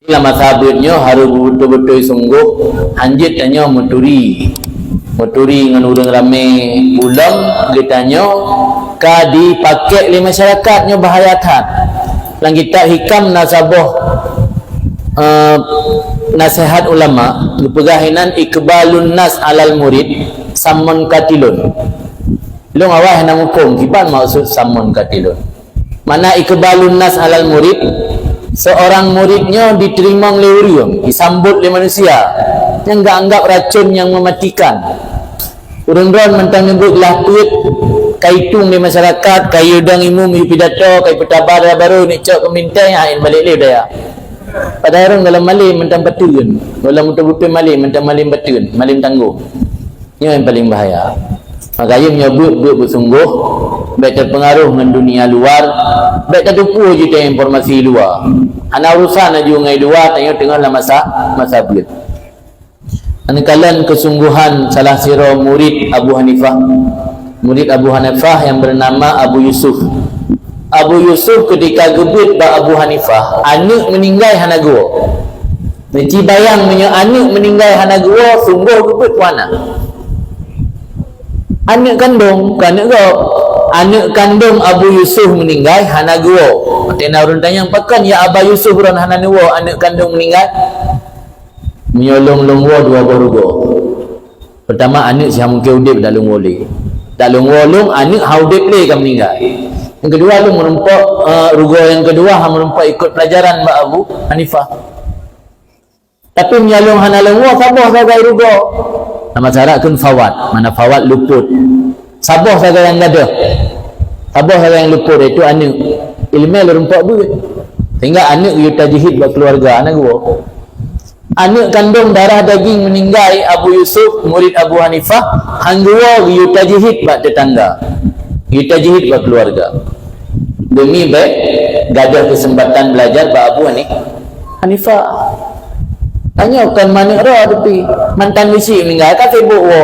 Lama sabutnya harus betul-betul sungguh anjit tanya muturi dengan urang ramai ulang ditanya ka dipakai oleh masyarakatnya bahayatan lang kita hikam nasabah nasihat ulama pegahinan ikbalun nas alal murid samun katilun lu ngawah nang hukum kipan maksud samun katilun mana ikbalun nas alal murid seorang muridnya diterima oleh urium, disambut oleh manusia yang enggak anggap racun yang mematikan. Urang-urang mentang nyebut lah tuit kaitung di masyarakat, kayu dang imum yu pidato, kayu petabar baru ni cok kemintai hain balik le daya. Pada orang dalam malim mentang betun, dalam betul-betul malim mentang malim betun, malim tangguh. Ini yang paling bahaya. Makanya menyebut bersungguh baik terpengaruh dengan dunia luar, baik tertupu je informasi luar. Anak urusan aja ngai luar tanya tengahlah masa belit. Anakalan kesungguhan salah sira murid Abu Hanifah. Murid Abu Hanifah yang bernama Abu Yusuf. Abu Yusuf ketika gebut ba Abu Hanifah, anak meninggal hana gua. Mesti bayang punya anak meninggal hana gua sungguh gebut wana. Anak kandung anak kandung Abu Yusuf meninggal hana gua. Tena orang tanya pakan ya Abu Yusuf ron hana gua anak kandung meninggal. Menyolong longwa dua barugo. Pertama anak si mungkin udip dah long boleh. Dah long wolong anak haudip le kan meninggal. Yang kedua lu merempak rugo yang kedua merempak ikut pelajaran Mbak Abu Hanifah. Tapi menyolong hana longwa sabah sebagai rugo. Nama syarat kun fawat, mana fawat luput. Sabah saja yang ada. Sabah saja yang luput itu anak. Ilmu lerempak duit. Sehingga anak you tajhid buat keluarga anak gua. Anak kandung darah daging meninggal Abu Yusuf murid Abu Hanifah, hang gua you tajhid buat tetangga. You tajhid buat keluarga. Demi baik gadah kesempatan belajar buat Abu Hanifah. Tanya kan mana roh tapi mantan ngisi meninggal ka Facebook wo.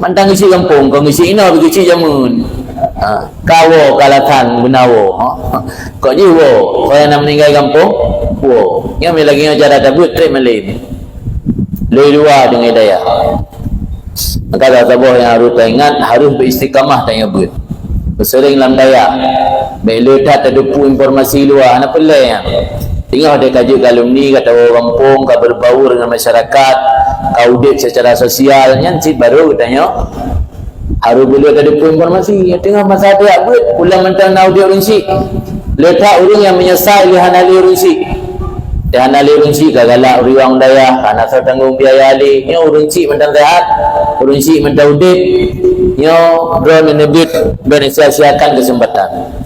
Mantan ngisi kampung kau ngisi ina bagi ngisi jamun. Kawo kalatan gunawo. Kok ji wo kau yang meninggal kampung wo. Yang lagi ngajar tabut trip malim. Leluar dengan daya. Maka sabah yang harus ingat harus beristiqamah tanya but. Bersering lam daya. Bila tak terdepu informasi luar apa lain. Tengah dia kaji kalumni kata orang kampung kau berbaur dengan masyarakat kau udip secara sosial nyanci baru katanya harus boleh ada informasi tengah masa dia buat ulang mentang nau dia urunsi letak urung yang menyesal di hanali urunsi di hanali urunsi gagalak riwang daya karena saya tanggung biaya ali ni urunsi mentang sehat urunsi mentang udip ni drone menebit berensiasiakan kesempatan